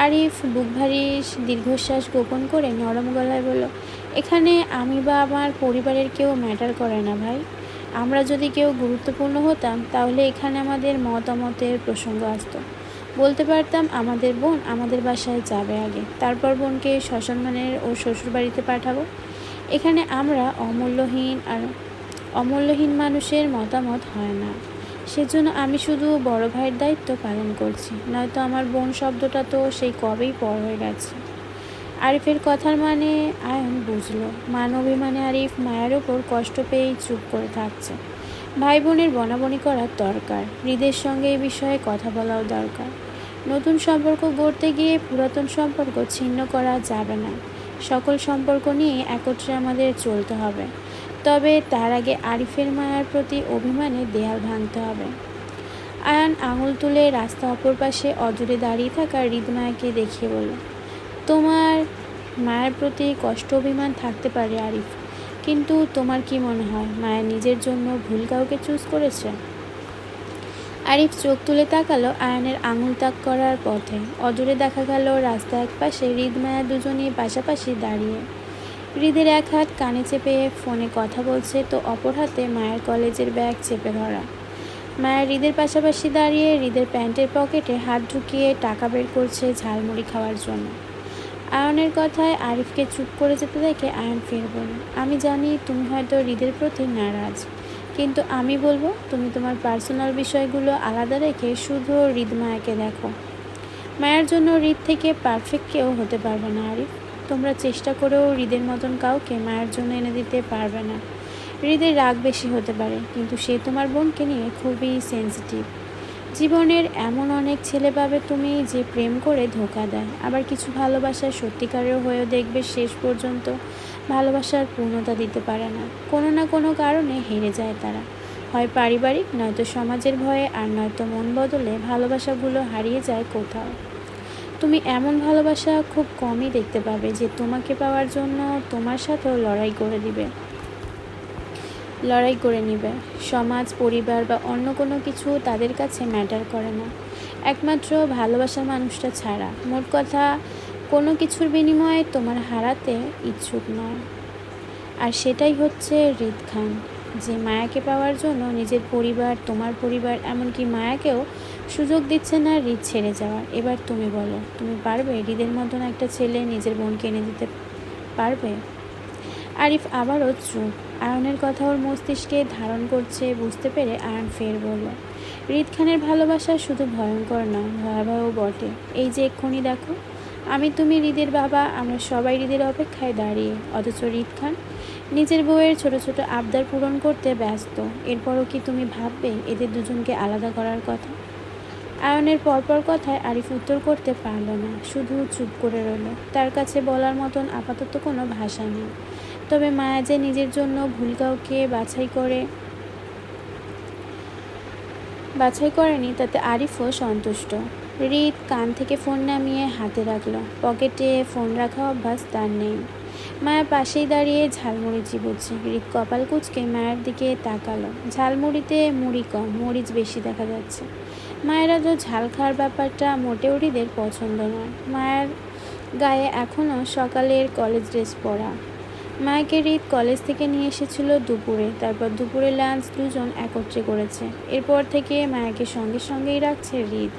আরিফ বুক ভারী দীর্ঘশ্বাস গোপন করে নরম গলায় বলল, এখানে আমি বা আমার পরিবারের কেউ ম্যাটার করে না ভাই। আমরা যদি কেউ গুরুত্বপূর্ণ হতাম তাহলে এখানে আমাদের মতামতের প্রসঙ্গ আসতো। বলতে পারতাম আমাদের বোন আমাদের বাসায় যাবে আগে, তারপর বোনকে সসম্মানের ও শ্বশুরবাড়িতে পাঠাবো। এখানে আমরা অমূল্যহীন মানুষের মতামত হয় না। সেজন্য আমি শুধু বড় ভাইয়ের দায়িত্ব পালন করছি, নয়তো আমার বোন শব্দটা তো সেই কবেই পর হয়ে গেছে। আরিফের কথার মানে আয়ন বুঝল। মান অভিমানে আরিফ মায়ের ওপর কষ্ট পেয়েই চুপ করে থাকছে। ভাই বোনের বনাবনি করার দরকার, হৃদের সঙ্গে এই বিষয়ে কথা বলাও দরকার। নতুন সম্পর্ক গড়তে গিয়ে পুরাতন সম্পর্ক ছিন্ন করা যাবে না। সকল সম্পর্ক নিয়ে একত্রে আমাদের চলতে হবে, তবে তার আগে আরিফের মায়ার প্রতি অভিমানে দেয়াল ভাঙতে হবে। আয়ান আঙুল তুলে রাস্তা অপর পাশে অদূরে দাঁড়িয়ে থাকা হৃদমায়াকে দেখিয়ে বলল, তোমার মায়ের প্রতি কষ্ট অভিমান থাকতে পারে আরিফ, কিন্তু তোমার কি মনে হয় মায়া নিজের জন্য ভুল কাউকে চুজ করেছে? আরিফ চোখ তুলে তাকালো আয়ানের আঙুল তাক করার পথে। অদূরে দেখা গেল রাস্তা এক পাশে হৃদমায়া দুজনেই পাশাপাশি দাঁড়িয়ে। হৃদের এক হাত কানে চেপে ফোনে কথা বলছে, তো অপর হাতে মায়ের কলেজের ব্যাগ চেপে ধরা। মায়ের হৃদের পাশাপাশি দাঁড়িয়ে হৃদের প্যান্টের পকেটে হাত ঢুকিয়ে টাকা বের করছে ঝালমুড়ি খাওয়ার জন্য। আয়নের কথায় আরিফকে চুপ করে যেতে দেখে আয়ন ফের বলল, আমি জানি তুমি হয়তো হৃদের প্রতি নারাজ, কিন্তু আমি বলবো তুমি তোমার পার্সোনাল বিষয়গুলো আলাদা রেখে শুধু হৃদ মায়াকে দেখো। মায়ের জন্য হৃদ থেকে পারফেক্ট কেউ হতে পারবে না আরিফ। তোমরা চেষ্টা করেও হৃদের মতন কাউকে মায়ের জন্য এনে দিতে পারবে না। হৃদের রাগ বেশি হতে পারে, কিন্তু সে তোমার বোনকে নিয়ে খুবই সেন্সিটিভ। জীবনের এমন অনেক ছেলে পাবে তুমি যে প্রেম করে ধোঁকা দেয়, আবার কিছু ভালোবাসার সত্যিকারের হয়েও দেখবে শেষ পর্যন্ত ভালোবাসার পূর্ণতা দিতে পারে না। কোনো না কোনো কারণে হেরে যায় তারা, হয় পারিবারিক, নয়তো সমাজের ভয়ে, আর নয়তো মন বদলে ভালোবাসাগুলো হারিয়ে যায় কোথাও। তুমি এমন ভালোবাসা খুব কমই দেখতে পাবে যে তোমাকে পাওয়ার জন্য তোমার সাথেও লড়াই করে নিবে। সমাজ, পরিবার বা অন্য কোনো কিছু তাদের কাছে ম্যাটার করে না, একমাত্র ভালোবাসার মানুষটা ছাড়া। মোট কথা, কোনো কিছুর বিনিময়ে তোমার হারাতে ইচ্ছুক নয়। আর সেটাই হচ্ছে হৃদ খান, যে মায়াকে পাওয়ার জন্য নিজের পরিবার, তোমার পরিবার, এমনকি মায়াকেও সুযোগ দিচ্ছে না হৃদ ছেড়ে যাওয়ার। এবার তুমি বলো, তুমি পারবে হৃদের মতন একটা ছেলে নিজের বোনকে এনে দিতে পারবে? আরিফ আবারও চুপ। আয়নের কথা ওর মস্তিষ্কে ধারণ করছে বুঝতে পেরে আয়ন ফের বলল, হৃদ খানের ভালোবাসা শুধু ভয়ঙ্কর নয়, ভয়াবহ বটে। এই যে এক্ষুনি দেখো, আমি, তুমি, হৃদের বাবা, আমরা সবাই হৃদের অপেক্ষায় দাঁড়িয়ে, অথচ হৃদ খান নিজের বউয়ের ছোট ছোট আবদার পূরণ করতে ব্যস্ত। এরপরও কি তুমি ভাববে এদের দুজনকে আলাদা করার কথা? আয়নের পরপর কথায় আরিফ উত্তর করতে পারল না, শুধু চুপ করে রইল। তার কাছে বলার মতন আপাতত কোনো ভাষা নেই। তবে মায়া যে নিজের জন্য ভুল কাউকে বাছাই করেনি তাতে আরিফও সন্তুষ্ট। হৃদ কান থেকে ফোন নামিয়ে হাতে রাখলো। পকেটে ফোন রাখা অভ্যাস তার নেই। মায়া পাশেই দাঁড়িয়ে ঝালমুড়ি চিবোচ্ছে। হৃদ কপাল কুঁচকে মায়ের দিকে তাকালো। ঝালমুড়িতে মুড়ি কম, মরিচ বেশি দেখা যাচ্ছে। মায়েরা তো ঝাল খাওয়ার ব্যাপারটা মোটেও হৃদের পছন্দ নয়। মায়ের গায়ে এখনও সকালের কলেজ ড্রেস পরা। মায়াকে হৃদ কলেজ থেকে নিয়ে এসেছিল দুপুরে, তারপর দুপুরে লাঞ্চ দুজন একত্রে করেছে। এরপর থেকে মায়াকে সঙ্গেই রাখছে হৃদ।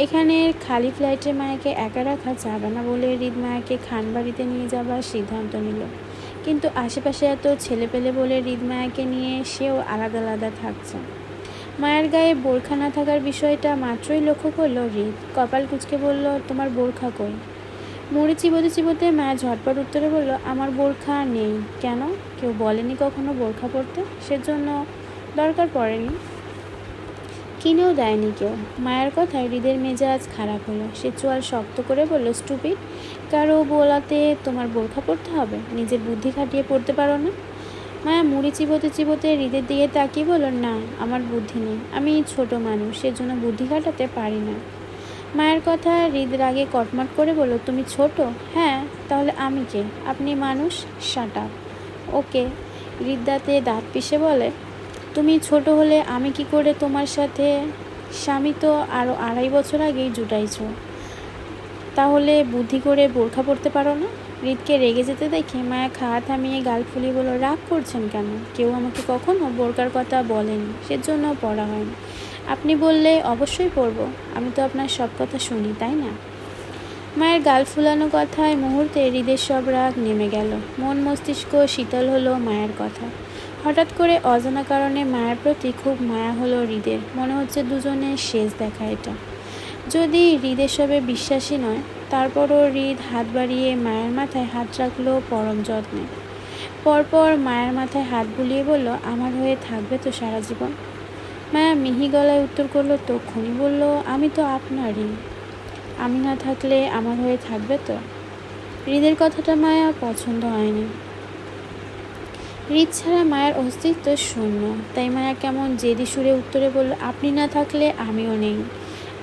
এখানের খালি ফ্ল্যাটে মায়াকে একা রাখা যাবে না বলে হৃদ মায়াকে খানবাড়িতে নিয়ে যাবার সিদ্ধান্ত নিল। কিন্তু আশেপাশে এত ছেলেপেলে বলে হৃদ মায়াকে নিয়ে সেও আলাদা আলাদা থাকছে। মায়ের গায়ে বোরখা না থাকার বিষয়টা মাত্রই লক্ষ্য করলো হৃদ। কপাল কুঁচকে বলল, তোমার বোরখা কই? মুড়ি চিবোতে চিবোতে মায়া ঝটপট উত্তরে বলল, আমার বোরখা নেই। কেন? কেউ বলেনি কখনো বোরখা পরতে? সেজন্য দরকার পড়েনি, কিনেও দেয়নি কেউ। মায়ের কথায় হৃদের মেজাজ খারাপ হলো। সে চোয়াল শক্ত করে বলল, স্টুপিড, কারো বলাতে তোমার বোরখা পরতে হবে? নিজের বুদ্ধি খাটিয়ে পড়তে পারো না? মায়া মুড়ি চিবোতে চিবোতে হৃদের দিকে তাকিয়ে বলল, না, আমার বুদ্ধি নেই, আমি ছোট মানুষ, সেজন্য বুদ্ধি খাটাতে পারি না। মায়ের কথা হৃদ রাগে কটমট করে বলল, তুমি ছোট? হ্যাঁ, তাহলে আমি কে? আপনি মানুষ। Shut up. ওকে। হৃদ দাঁত পিষে বলে, তুমি ছোট হলে আমি কি করে তোমার সাথে? স্বামী তো আরও 2.5 বছর আগেই জুটাইছ, তাহলে বুদ্ধি করে বোরখা পরতে পারো না? হৃদকে রেগে যেতে দেখে মায়া খাওয়া থামিয়ে গাল ফুলিয়ে বলল, রাগ করছেন কেন? কেউ আমাকে কখনো বোরকার কথা বলেনি, সেজন্য পড়া হয়নি। আপনি বললে অবশ্যই পরব। আমি তো আপনার সব কথা শুনি, তাই না? মায়ের গাল ফুলানো কথায় মুহূর্তে হৃদের সব রাগ নেমে গেল। মন মস্তিষ্ক শীতল হলো মায়ের কথা। হঠাৎ করে অজানা কারণে মায়ের প্রতি খুব মায়া হলো হৃদের। মনে হচ্ছে দুজনের শেষ দেখা এটা। যদি হৃদ এসবে বিশ্বাসী নয়, তারপরও হৃদ হাত বাড়িয়ে মায়ের মাথায় হাত রাখলো পরম যত্নে। পরপর মায়ের মাথায় হাত বুলিয়ে বলল, আমার হয়ে থাকবে তো সারা জীবন? মায়া মিহি গলায় উত্তর করলো, তক্ষুনি বলল, আমি তো আপনারই। আমি না থাকলে আমার হয়ে থাকবে তো? হৃদের কথাটা মায়া পছন্দ হয়নি। হৃদ ছাড়া মায়ের অস্তিত্ব শূন্য। তাই মায়া কেমন জেদি সুরে উত্তরে বলল, আপনি না থাকলে আমিও নেই।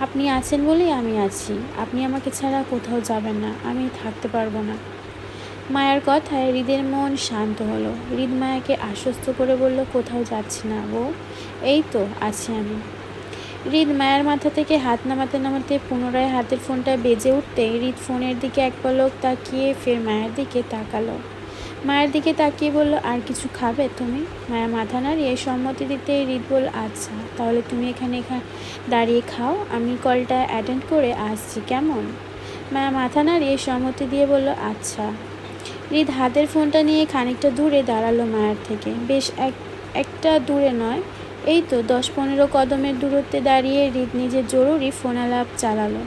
আপনি আছেন বলেই আমি আছি। আপনি আমাকে ছাড়া কোথাও যাবেন না, আমি থাকতে পারবো না। মায়ের কথায় হৃদের মন শান্ত হলো। হৃদ মায়াকে আশ্বস্ত করে বলল, কোথাও যাচ্ছি না বউ, এই তো আছি আমি। হৃদ মায়ের মাথা থেকে হাত নামাতে নামাতে পুনরায় হাতের ফোনটা বেজে উঠতে হৃদ ফোনের দিকে এক পলক তাকিয়ে ফের মায়ের দিকে তাকালো। মায়ের দিকে তাকিয়ে বলল, আর কিছু খাবে তুমি? মায়া মাথা নাড়িয়ে সম্মতি দিতে হৃদ বলল, আচ্ছা তাহলে তুমি এখানে দাঁড়িয়ে খাও, আমি কলটা অ্যাটেন্ড করে আসছি, কেমন? মায়া মাথা নাড়িয়ে সম্মতি দিয়ে বলল, আচ্ছা। হৃদ হাতের ফোনটা নিয়ে খানিকটা দূরে দাঁড়ালো মায়ের থেকে। বেশ একটা দূরে নয়, এই তো 10-15 কদমের দূরত্বে দাঁড়িয়ে হৃদ নিজের জরুরি ফোন আলাপ চালালো।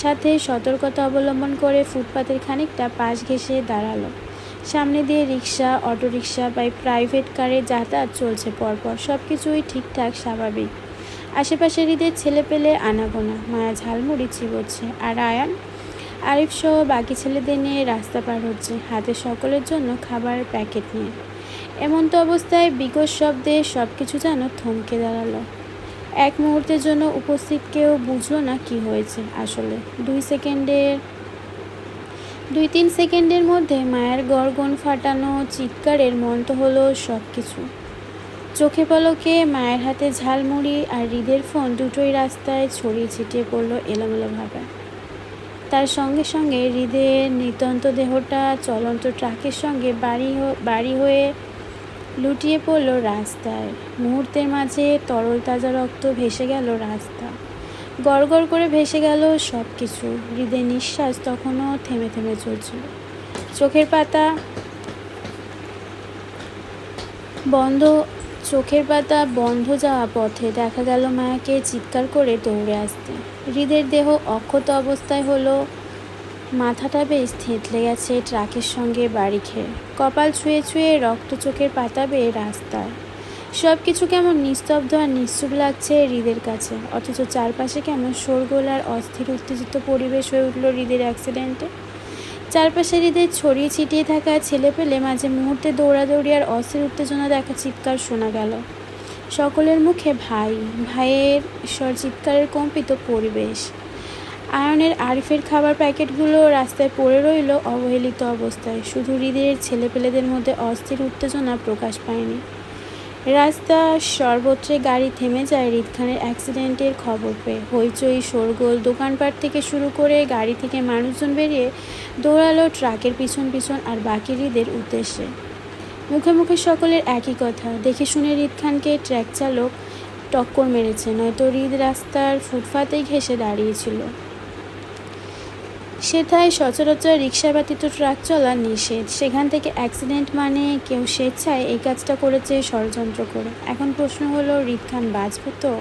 সাথে সতর্কতা অবলম্বন করে ফুটপাতের খানিকটা পাশ ঘেঁষে দাঁড়ালো। সামনে দিয়ে রিক্সা, অটোরিক্সা বা প্রাইভেট কারে যাতায়াত চলছে পরপর। সব কিছুই ঠিকঠাক স্বাভাবিক। আশেপাশে হৃদের ছেলেপেলে আনাগোনা। মায়া ঝালমুড়ি চিবোচ্ছে আর আয়ান, আরিফ সহ বাকি ছেলেদের নিয়ে রাস্তা পার হচ্ছে, হাতে সকলের জন্য খাবার প্যাকেট নিয়ে। এমন তো অবস্থায় বিকট শব্দে সব কিছু যেন থমকে দাঁড়ালো। এক মুহূর্তের জন্য উপস্থিত কেউ বুঝলো না কি হয়েছে আসলে। 2-3 সেকেন্ডের মধ্যে মায়ের গর্জন ফাটানো চিৎকারের মন্ত্র হলো সব কিছু। চোখে পলকে মায়ের হাতে ঝালমুড়ি আর হৃদের ফোন দুটোই রাস্তায় ছড়িয়ে ছিটিয়ে পড়লো এলোমেলোভাবে। তার সঙ্গে সঙ্গে হৃদের নিতন্ত দেহটা চলন্ত ট্রাকের সঙ্গে বাড়ি হয়ে লুটিয়ে পড়ল রাস্তায়। মুহূর্তের মাঝে তরল তাজা রক্ত ভেসে গেল রাস্তা। গড়গড় করে ভেসে গেল সব কিছু। হৃদের নিঃশ্বাস তখনও থেমে থেমে চলছিল। চোখের পাতা বন্ধ যাওয়া পথে দেখা গেল মায়াকে চিৎকার করে দৌড়ে আসতে। হৃদের দেহ অক্ষত অবস্থায় হলো। মাথাটা বেশ থেঁতলে গেছে ট্রাকের সঙ্গে বাড়ি খেয়ে। কপাল ছুঁয়ে ছুঁয়ে রক্ত চোখের পাতা বেয়ে রাস্তায়। সব কিছু কেমন নিস্তব্ধ আর নিশ্চুপ লাগছে হৃদের কাছে। অথচ চারপাশে কেমন শোরগোল আর অস্থির উত্তেজিত পরিবেশ হয়ে উঠল হৃদের অ্যাক্সিডেন্টে। চারপাশে হৃদের ছড়িয়ে ছিটিয়ে থাকা ছেলেপেলে মাঝে মুহূর্তে দৌড়াদৌড়ি আর অস্থির উত্তেজনা দেখা চিৎকার শোনা গেল। সকলের মুখে ভাইয়ের স্বর চিৎকারের কম্পিত পরিবেশ। আয়নের আরিফের খাবার প্যাকেটগুলো রাস্তায় পড়ে রইল অবহেলিত অবস্থায়। শুধু হৃদের ছেলেপেলেদের মধ্যে অস্থির উত্তেজনা প্রকাশ পায়নি। রাস্তা সর্বত্রে গাড়ি থেমে যায় হৃদ খানের অ্যাক্সিডেন্টের খবর পেয়ে। হইচই, শোরগোল, দোকানপাট থেকে শুরু করে গাড়ি থেকে মানুষজন বেরিয়ে দৌড়ালো ট্রাকের পিছন পিছন আর বাকি হৃদের উদ্দেশ্যে। মুখে মুখে সকলের একই কথা, দেখে শুনে হৃদ খানকে ট্রাক চালক টক্কর মেরেছে, নয়তো হৃদ রাস্তার ফুটপাতেই ঘেঁষে দাঁড়িয়েছিল। সেথায় সচরাচর রিক্সা ব্যতীত ট্রাক চলা নিষেধ। সেখান থেকে অ্যাক্সিডেন্ট মানে কেউ স্বেচ্ছায় এই কাজটা করেছে ষড়যন্ত্র করে। এখন প্রশ্ন হলো, হৃদ খান বাঁচবে তো?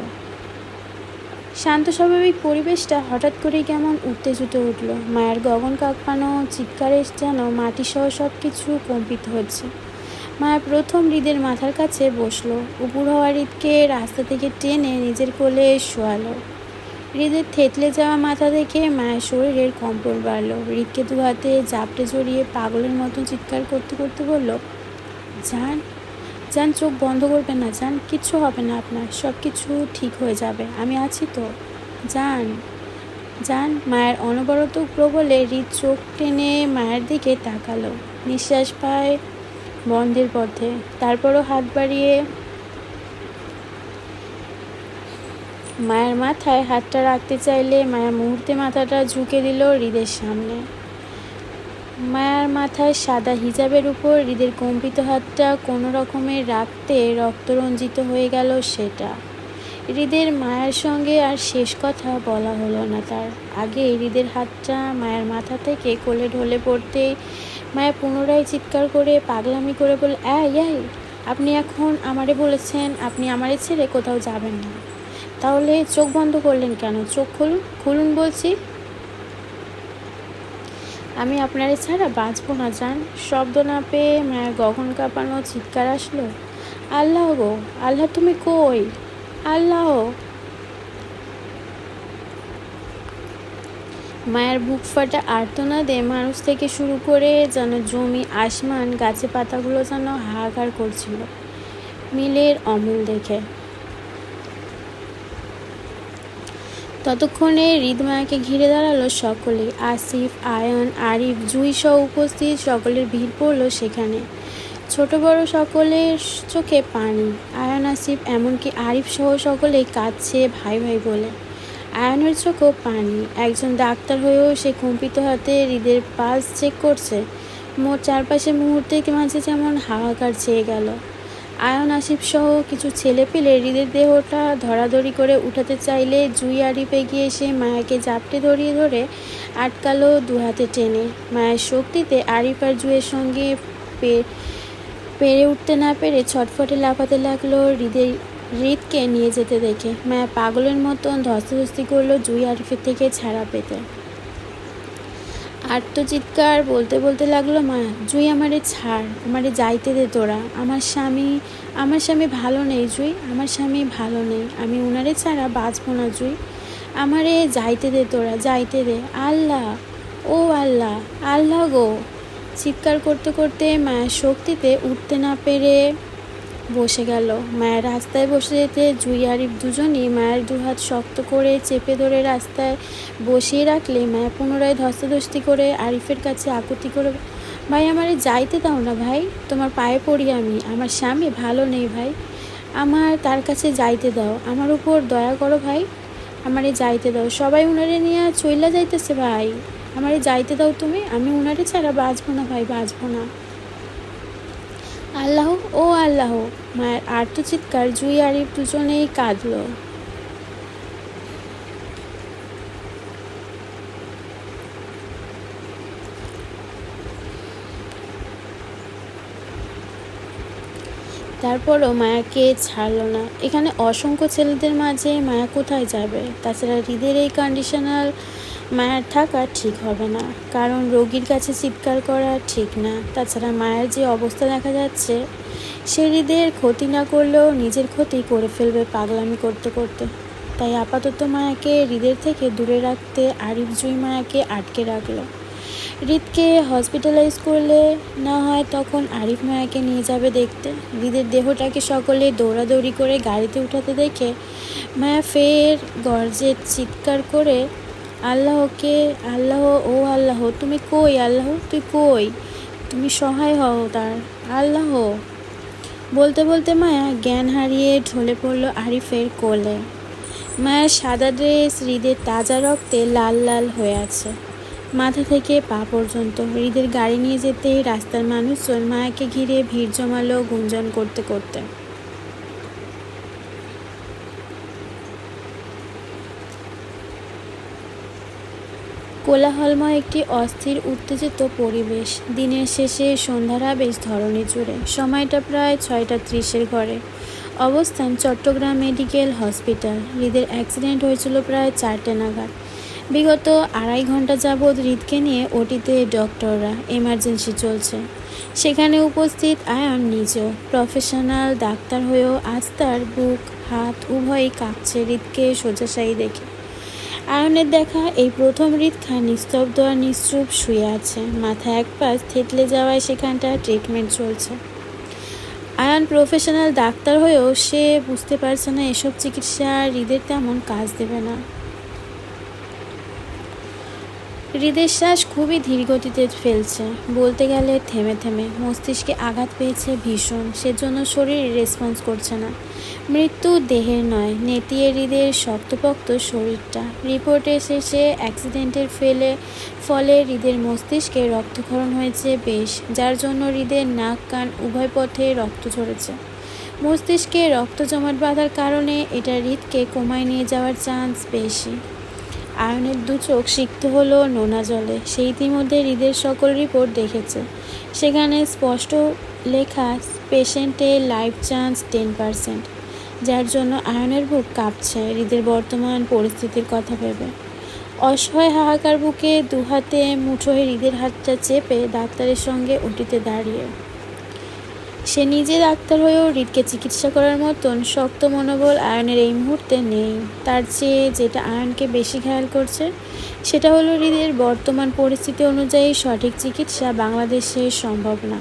শান্ত স্বাভাবিক পরিবেশটা হঠাৎ করেই কেমন উত্তেজিত উঠল। মায়ের গগন কাঁপানো চিৎকারে যেন মাটিসহ সব কিছু কম্পিত হচ্ছে। মায়া প্রথম হৃদের মাথার কাছে বসলো। উপুর হওয়া হৃদকে রাস্তা থেকে টেনে নিজের কোলে শোয়ালো। হৃদের থেতলে যাওয়া মাথা দেখে মায়ের শরীরের কম্পন বাড়ল। হৃদকে দু হাতে জাপটে জড়িয়ে পাগলের মতো চিৎকার করতে করতে বলল, যান যান, চোখ বন্ধ করবেন না, যান, কিচ্ছু হবে না আপনার, সব কিছু ঠিক হয়ে যাবে, আমি আছি তো, যান যান। মায়ের অনবরত প্রবলে হৃদ চোখ টেনে মায়ের দিকে তাকালো। নিঃশ্বাস পায় বন্ধের পথে। তারপরও হাত বাড়িয়ে মায়ের মাথায় হাতটা রাখতে চাইলে মায়া মুহূর্তে মাথাটা ঝুঁকে দিল হৃদের সামনে। মায়ার মাথায় সাদা হিজাবের উপর হৃদের কম্পিত হাতটা কোনো রকমে রাখতে রক্তরঞ্জিত হয়ে গেল সেটা। হৃদের মায়ের সঙ্গে আর শেষ কথা বলা হলো না তার। আগে হৃদের হাতটা মায়ের মাথা থেকে কোলে ঢলে পড়তেই মায়া পুনরায় চিৎকার করে পাগলামি করে বলে, এই আপনি এখন আমারে বলেছেন আপনি আমারে ছেড়ে কোথাও যাবেন না, তাহলে চোখ বন্ধ করলেন কেন? চোখ খুলুন বলছি। আমি আপনারে ছাড়া বাঁচবো না জান। শব্দ না পেয়ে মায়ের গগন কাঁপানো চিৎকার আসলো, আল্লাহ গো, আল্লাহ তুমি কই, আল্লাহ। মায়ের বুক ফাটা আর্তনাদে মানুষ থেকে শুরু করে যেন জমি আসমান গাছে পাতাগুলো যেন হাহাকার করছিল মিলের অমল দেখে। ততক্ষণে হৃদমায়াকে ঘিরে দাঁড়ালো সকলে। আসিফ, আয়ান, আরিফ, জুই সহ উপস্থিত সকলের ভিড় পড়লো সেখানে। ছোট বড় সকলের চোখে পানি। আয়ান, আসিফ, এমনকি আরিফ সহ সকলেই কাঁদছে ভাই ভাই বলে। আয়ানের চোখেও পানি। একজন ডাক্তার হয়েও সে কম্পিত হাতে হৃদের পালস চেক করছে। মোট চারপাশে মুহূর্তের মাঝে যেমন হাহাকার ছেয়ে গেল। আয়ন, আসিফ সহ কিছু ছেলে পেলে হৃদের দেহটা ধরাধরি করে উঠাতে চাইলে জুই আরিফ এগিয়ে এসে মায়াকে জাপটে ধরিয়ে ধরে আটকালো দু হাতে টেনে। মায়ের শক্তিতে আরিফ আর জুয়ের সঙ্গে পেরে উঠতে না পেরে ছটফটে লাফাতে লাগলো হৃদকে নিয়ে যেতে দেখে। মায়া পাগলের মতন ধস্তাধস্তি করলো জুই আরিফের থেকে ছাড়া পেতে। আর্তচিৎকার বলতে বলতে লাগলো, মায়া, জুই আমারে ছাড়, আমারে যাইতে দে তোরা। আমার স্বামী ভালো নেই জুই, আমার স্বামী ভালো নেই, আমি উনারে ছাড়া বাঁচবো না জুই, আমারে যাইতে দে তোরা, যাইতে দে। আল্লাহ, ও আল্লাহ, আল্লাহ গো। চিৎকার করতে করতে মায়ের শক্তিতে উঠতে না পেরে বসে গেল। মায়ের রাস্তায় বসে যেতে জুই আরিফ দুজনই মায়ের দুহাত শক্ত করে চেপে ধরে রাস্তায় বসিয়ে রাখলে মায়া পুনরায় ধস্তাধস্তি করে আরিফের কাছে আকুতি করে, ভাই আমারে যাইতে দাও না ভাই, তোমার পায়ে পড়ি আমি, আমার স্বামী ভালো নেই ভাই, আমার তার কাছে যাইতে দাও, আমার উপর দয়া করো ভাই, আমারে যাইতে দাও, সবাই উনারে নিয়ে চইলা যাইতেছে ভাই, আমারে যাইতে দাও তুমি, আমি উনারে ছাড়া বাঁচবো না ভাই, বাঁচবো না। আল্লাহ, ও আল্লাহ। মায়ের আর্তচিৎকার। জুই আরিফ দুজনেই কাঁদল। তারপরও মায়াকে ছাড়ল না। এখানে অসংখ্য ছেলেদের মাঝে মায়া কোথায় যাবে? তাছাড়া হৃদের এই কন্ডিশনাল মায়ের থাকা ঠিক হবে না, কারণ রোগীর কাছে চিৎকার করা ঠিক না। তাছাড়া মায়ের যে অবস্থা দেখা যাচ্ছে, সে হৃদের ক্ষতি না করলেও নিজের ক্ষতি করে ফেলবে পাগলামি করতে করতে। তাই আপাতত মায়াকে হৃদের থেকে দূরে রাখতে আরিফ জুই মায়াকে আটকে রাখলো। হৃদকে হসপিটালাইজ করলে না হয় তখন আরিফ মায়াকে নিয়ে যাবে দেখতে। হৃদের দেহটাকে সকলে দৌড়াদৌড়ি করে গাড়িতে উঠাতে দেখে মায়া ফের গর্জে চিৎকার করে, আল্লাহকে, আল্লাহ, ও আল্লাহ তুমি কই, আল্লাহ তুই কই, তুমি সহায় হও তার, আল্লাহ। বলতে বলতে মায়া জ্ঞান হারিয়ে ঢলে পড়ল আরিফের কোলে। মায়ের সাদা ড্রেস হৃদের তাজা রক্তে লাল লাল হয়ে আছে, মাথা থেকে পা পর্যন্ত। হৃদের গাড়ি নিয়ে যেতে রাস্তার মানুষজন মায়াকে ঘিরে ভিড় জমালো গুঞ্জন করতে করতে। কোলাহলময় একটি অস্থির উত্তেজিত পরিবেশ। দিনের শেষে সন্ধ্যার আবেশ ধরণী জুড়ে। সময়টা প্রায় 6:30 ঘরে। অবস্থান চট্টগ্রাম মেডিকেল হসপিটাল। হৃদের অ্যাক্সিডেন্ট হয়েছিল প্রায় 4টে নাগাদ। বিগত 2.5 ঘন্টা যাবৎ হৃদকে নিয়ে ওটিতে ডক্টররা, এমার্জেন্সি চলছে। সেখানে উপস্থিত আয়ান নিজেও প্রফেশনাল ডাক্তার হয়েও আজ তার বুক হাত উভয়ই কাঁপছে হৃদকে সোজাসাই দেখে। আয়নের দেখা এই প্রথম হৃদখা নিস্তব্ধ আর নিশ্চুপ শুয়ে আছে, মাথা এক পাশ থেতলে যাওয়ায় সেখানটা ট্রিটমেন্ট চলছে। আয়ান প্রফেশনাল ডাক্তার হয়েও সে বুঝতে পারছে না এসব চিকিৎসা হৃদের তেমন কাজ দেবে না। হৃদের শ্বাস খুবই ধীর গতিতে ফেলছে, বলতে গেলে থেমে থেমে। মস্তিষ্কে আঘাত পেয়েছে ভীষণ, সেজন্য শরীর রেসপন্স করছে না। মৃত্যু দেহের নয়, নেতিয়ে হৃদের শক্তপোক্ত শরীরটা। রিপোর্টে শেষে অ্যাক্সিডেন্টের ফলে হৃদের মস্তিষ্কে রক্তক্ষরণ হয়েছে বেশ, যার জন্য হৃদের নাক কান উভয় পথে রক্ত ঝরেছে। মস্তিষ্কে রক্ত জমাট বাঁধার কারণে এটা হৃদকে কোমায় নিয়ে যাওয়ার চান্স বেশি। আয়নের 2 চোখ সিক্ত হলো নোনা জলে। সে ইতিমধ্যে হৃদের সকল রিপোর্ট দেখেছে। সেখানে স্পষ্ট লেখা পেশেন্টের লাইফ চান্স 10%, যার জন্য আয়নের বুক কাঁপছে হৃদের বর্তমান পরিস্থিতির কথা ভেবে। অসহায় হাহাকার বুকে দুহাতে মুঠো হয়ে হৃদের হাতটা চেপে ডাক্তারের সঙ্গে ওটিতে দাঁড়িয়ে। সে নিজে ডাক্তার হয়েও হৃদকে চিকিৎসা করার মতন শক্ত মনোবল আয়নের এই মুহূর্তে নেই। তার চেয়ে যেটা আয়নকে বেশি ঘায়াল করছে সেটা হলো হৃদের বর্তমান পরিস্থিতি অনুযায়ী সঠিক চিকিৎসা বাংলাদেশে সম্ভব না।